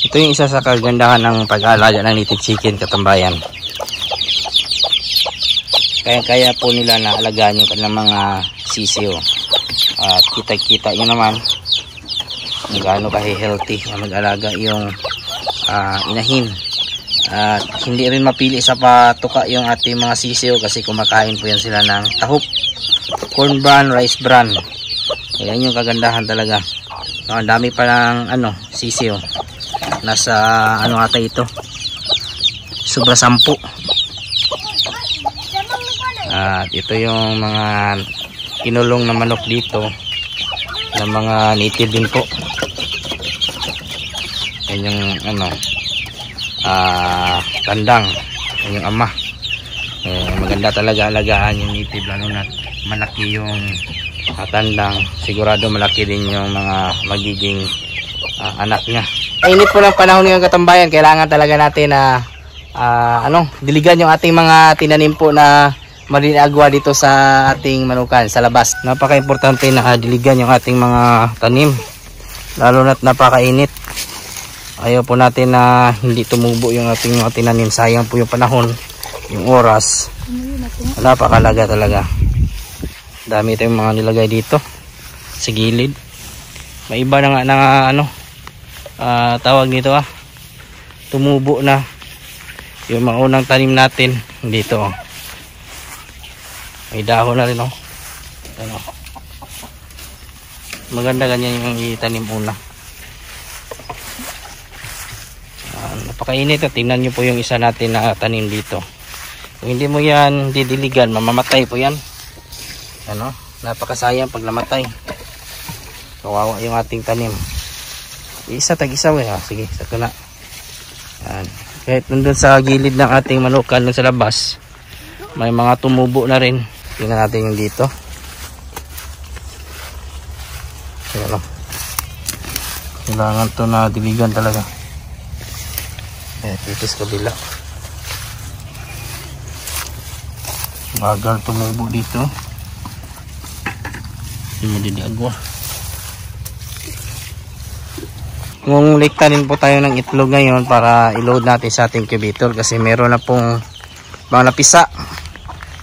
Ito yung isa sa kagandahan ng pag-aalaga ng native chicken, katambayan. Kaya po nila na alagaan yung kanilang mga sisiyo. At kita-kita nyo naman kung gaano ka-healthy na mag-alaga yung inahin. At hindi rin mapili sa patuka yung ating mga sisiyo kasi kumakain po yan sila ng tahop, corn bran, rice bran. Yan yung kagandahan talaga. Ang dami pa ng sisiyo. Nasa ata ito, sobra 10. At ito yung mga kinulong na manok dito ng mga native din po. Yan yung tandang, yan yung ama. Maganda talaga alagaan yung native, lalo na malaki yung tandang. Sigurado malaki din yung mga magiging anak niya. Init po ng panahon ng katambayan, kailangan talaga natin na diligan yung ating mga tinanim po na marinagwa dito sa ating manukan sa labas. Napaka-importante na diligan yung ating mga tanim, lalo na't napakainit. Ayaw po natin na hindi tumubo yung ating mga tinanim. Sayang po yung panahon, yung oras. Napakalaga talaga. Dami tayong mga nilagay dito sa gilid. May iba na nga tawag nito tumubo na yung mga unang tanim natin dito. May dahon na rin maganda ganyan yung itanim una. Napakainit. Tingnan nyo po yung isa natin na tanim dito. Kung hindi mo yan didiligan, mamamatay po yan. Napakasayang pag namatay. Kawawa yung ating tanim. Isa tag-isa sige, sato na. Yan. Kahit nandun sa gilid ng ating manukan dun sa labas, may mga tumubo na rin. Tingnan natin yung dito. Ayan, kailangan to na diligan talaga. Titis kabila. Bagal tumubo dito. Hindi madidiagwa. Kung liktarin po tayo ng itlog ngayon para i-load natin sa ating incubator, kasi meron na pong mga napisa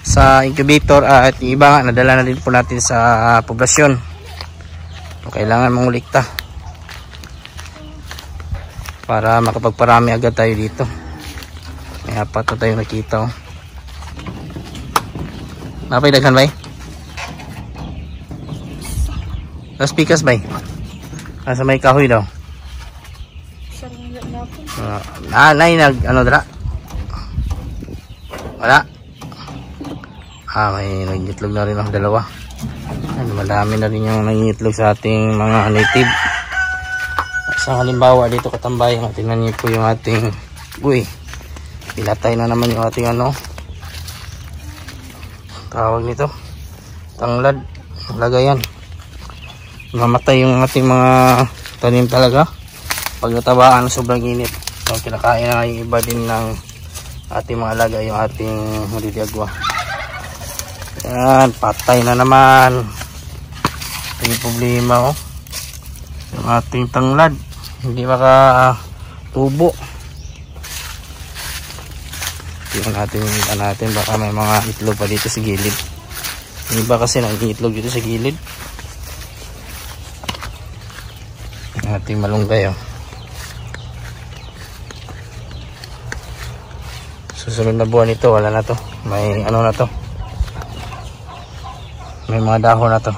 sa incubator at yung iba nadala na din po natin sa poblasyon. Kailangan mangulikta para makapagparami agad tayo dito. May 4 na tayo nakita. Napay daghan bay? Las pikas bay? Nasa may kahoy daw. Nay dala? Wala. May nangitlog na rin dalawa. Madami na rin yung nangitlog sa ating mga native. Isang halimbawa dito katambayan, tingnan niyo po yung ating pinatay na naman yung ating tawag nito, tanglad. Lagayan, mamatay yung ating mga tanim talaga pag natabaan ng sobrang init. Kinakain na yung iba din ng ating mga alaga yung ating madidiagwa. Yan, patay na naman. Ito yung problema yung ating tanglad, hindi makatubo. Tingnan natin yung iba natin, baka may mga itlog pa dito sa gilid. Yung iba kasi nag-iitlog dito sa gilid. Yung ating malunggay susunod na buwan ito, wala na to. May na to. May mga dahon na to.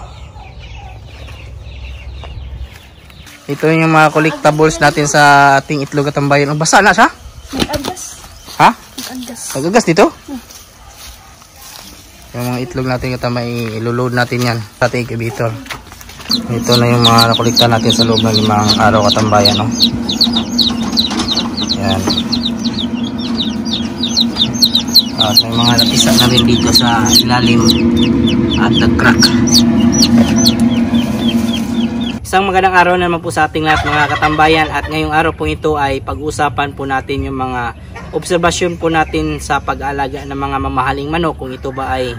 Ito yung mga collectables natin sa ating itlog katambayan. Basa na siya? Nag-agas. Ha? Nag-agas. Nag-agas dito? Yung mga itlog natin katamay, ilulod natin yan sa ating incubator. Ito na yung mga nakolekta natin sa loob ng 5 araw katambayan. Yan. At may mga napisa na rin dito sa ilalim at nag-crack. Isang magandang araw naman po sa ating lahat mga katambayan, at ngayong araw po ito ay pag-usapan po natin yung mga obserbasyon po natin sa pag-aalaga ng mga mamahaling manok, kung ito ba ay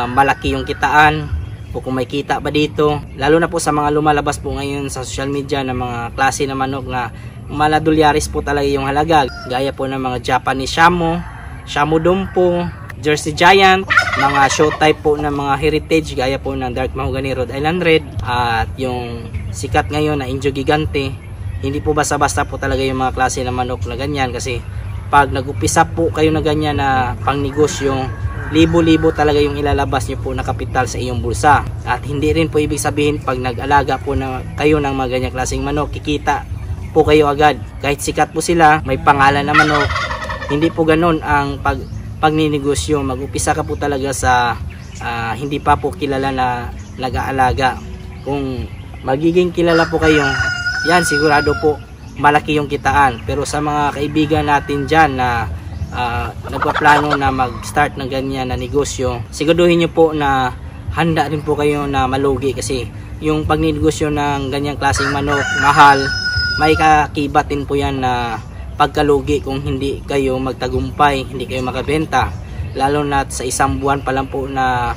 malaki yung kitaan o kung may kita ba dito, lalo na po sa mga lumalabas po ngayon sa social media ng mga klase na manok na maladulyaris po talaga yung halaga. Gaya po ng mga Japanese Shamo, Shamo Dumpo, Jersey Giant, mga show type po ng mga heritage gaya po ng Dark Mahogany Rhode Island Red, at yung sikat ngayon na Indio Gigante. Hindi po basta-basta po talaga yung mga klase ng manok na ganyan, kasi pag nag-upisa po kayo na ganyan na pang negosyo, libo-libo talaga yung ilalabas nyo po na kapital sa iyong bulsa. At hindi rin po ibig sabihin pag nag-alaga po na kayo ng mga ganyang klaseng manok, kikita po kayo agad. Kahit sikat po sila, may pangalan na manok, hindi po ganun ang pagninegosyo. Mag-upisa ka po talaga sa hindi pa po kilala na nag-aalaga. Kung magiging kilala po kayo, yan sigurado po malaki yung kitaan. Pero sa mga kaibigan natin dyan na nagpaplano na mag-start ng ganyan na negosyo, siguraduhin nyo po na handa rin po kayo na malugi, kasi yung pagninegosyo ng ganyang klaseng manok, mahal, may kakibatin po yan na pagkalugi kung hindi kayo magtagumpay, hindi kayo makabenta. Lalo na sa isang buwan pa lang po na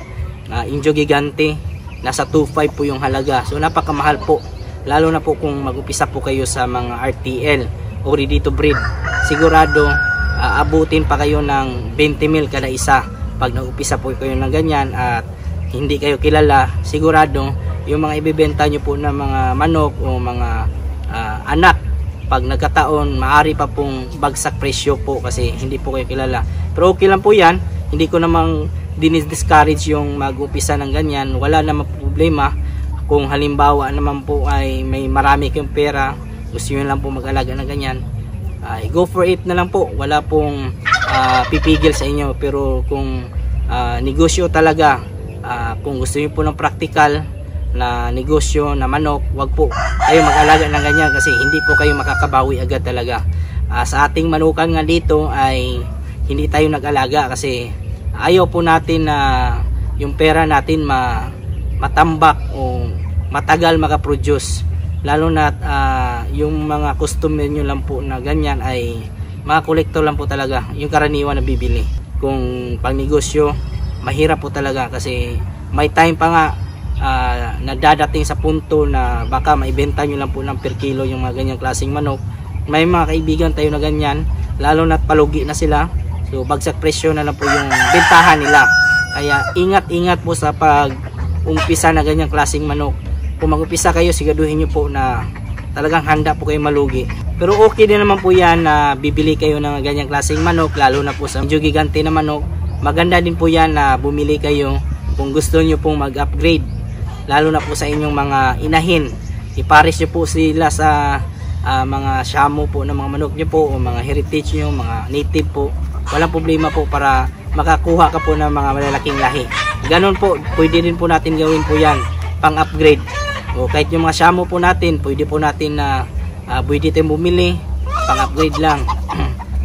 Indio Gigante, nasa 2.5 po yung halaga. So napakamahal po, lalo na po kung mag-upisa po kayo sa mga RTL o ready to breed. Sigurado abutin pa kayo ng 20 mil kada isa pag nag-upisa po kayo ng ganyan at hindi kayo kilala. Sigurado yung mga ibibenta nyo po ng mga manok o mga anak, pag nagkataon maari pa pong bagsak presyo po kasi hindi po kayo kilala. Pero okay lang po yan, hindi ko namang dinis-discourage yung mag-upisa ng ganyan, wala namang problema. Kung halimbawa naman po ay may marami kayong pera, gusto nyo lang po mag-alaga ng ganyan, go for it na lang po, wala pong pipigil sa inyo. Pero kung negosyo talaga, kung gusto nyo po ng practical na negosyo na manok, wag po kayo mag-alaga ng ganyan kasi hindi po kayo makakabawi agad talaga. Sa ating manukan nga dito ay hindi tayo nag-alaga kasi ayaw po natin na yung pera natin matambak o matagal makaproduce. Lalo na yung mga customer nyo lang po na ganyan ay mga kolektor lang po talaga, yung karaniwan na bibili. Kung pang negosyo, mahirap po talaga kasi may time pa nga nadadating sa punto na baka maibenta nyo lang po ng per kilo yung mga ganyang klaseng manok. May mga kaibigan tayo na ganyan, lalo na't palugi na sila, so bagsak presyo na lang po yung bentahan nila. Kaya ingat-ingat po sa pag-umpisa na ganyang klaseng manok. Kung mag-umpisa kayo, siguraduhin nyo po na talagang handa po kayo malugi. Pero okay din naman po yan na bibili kayo ng ganyang klaseng manok, lalo na po sa Indio Gigante na manok. Maganda din po yan na bumili kayo kung gusto nyo pong mag-upgrade, lalo na po sa inyong mga inahin. Ipares nyo po sila sa mga Shamo po ng mga manok nyo po o mga heritage nyo, mga native po. Walang problema po para makakuha ka po ng mga malalaking lahi. Ganon po, pwede din po natin gawin po yan, pang-upgrade. O kahit yung mga Shamo po natin, pwede po natin na pwede tayong bumili, pang-upgrade lang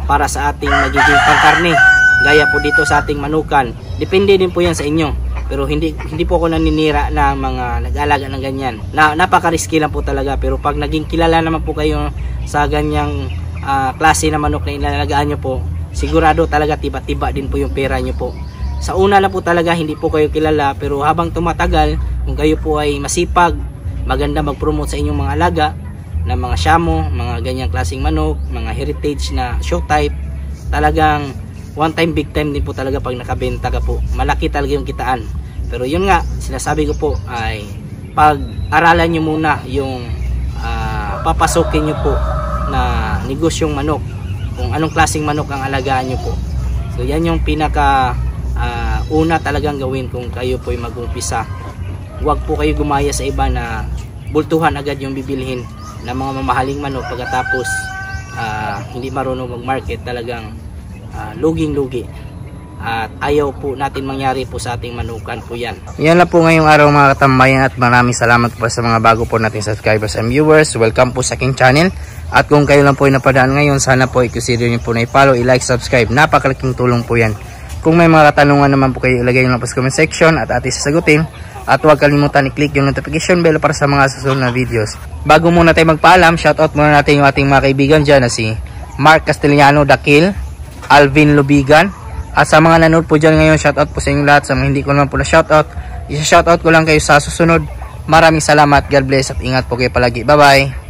para sa ating magiging pangkarne. Gaya po dito sa ating manukan. Depende din po yan sa inyo. Pero hindi po ako naninira na mga nag-alaga ng ganyan. Napaka-risky lang po talaga. Pero pag naging kilala naman po kayo sa ganyang klase na manok na inalagaan nyo po, sigurado talaga tiba-tiba din po yung pera nyo po. Sa una lang po talaga hindi po kayo kilala, pero habang tumatagal, kung kayo po ay masipag, maganda mag-promote sa inyong mga alaga na mga Shamo, mga ganyang klaseng manok, mga heritage na show type, talagang one time big time din po talaga pag nakabenta ka po. Malaki talaga yung kitaan. Pero yun nga, sinasabi ko po ay pag-aralan nyo muna yung papasokin nyo po na negosyong manok, kung anong klaseng manok ang alagaan nyo po. So yan yung pinaka una talagang gawin kung kayo po ay mag-umpisa. Huwag po kayo gumaya sa iba na bultuhan agad yung bibilhin ng mga mamahaling manok pagkatapos hindi marunong mag-market. Talagang luging-lugi at ayaw po natin mangyari po sa ating manukan po yan. Yan lang po ngayong araw mga katambayan, at maraming salamat po sa mga bago po nating subscribers and viewers. Welcome po sa aking channel, at kung kayo lang po ay napadaan ngayon, sana po i-consider nyo po na i-follow, i-like, subscribe. Napakalaking tulong po yan. Kung may mga katanungan naman po kayo, ilagay nyo lang po sa comment section at ating sasagutin. At huwag kalimutan i-click yung notification bell para sa mga susunod na videos. Bago muna tayo magpaalam, shoutout muna natin yung ating mga kaibigan dyan na si Mark Castellano Dakil, Alvin Lubigan, at sa mga nanood po dyan ngayon, shoutout po sa inyong lahat. Sa mga hindi ko naman po na shoutout, isa-shoutout ko lang kayo sa susunod. Maraming salamat, God bless, at ingat po kayo palagi. Bye bye.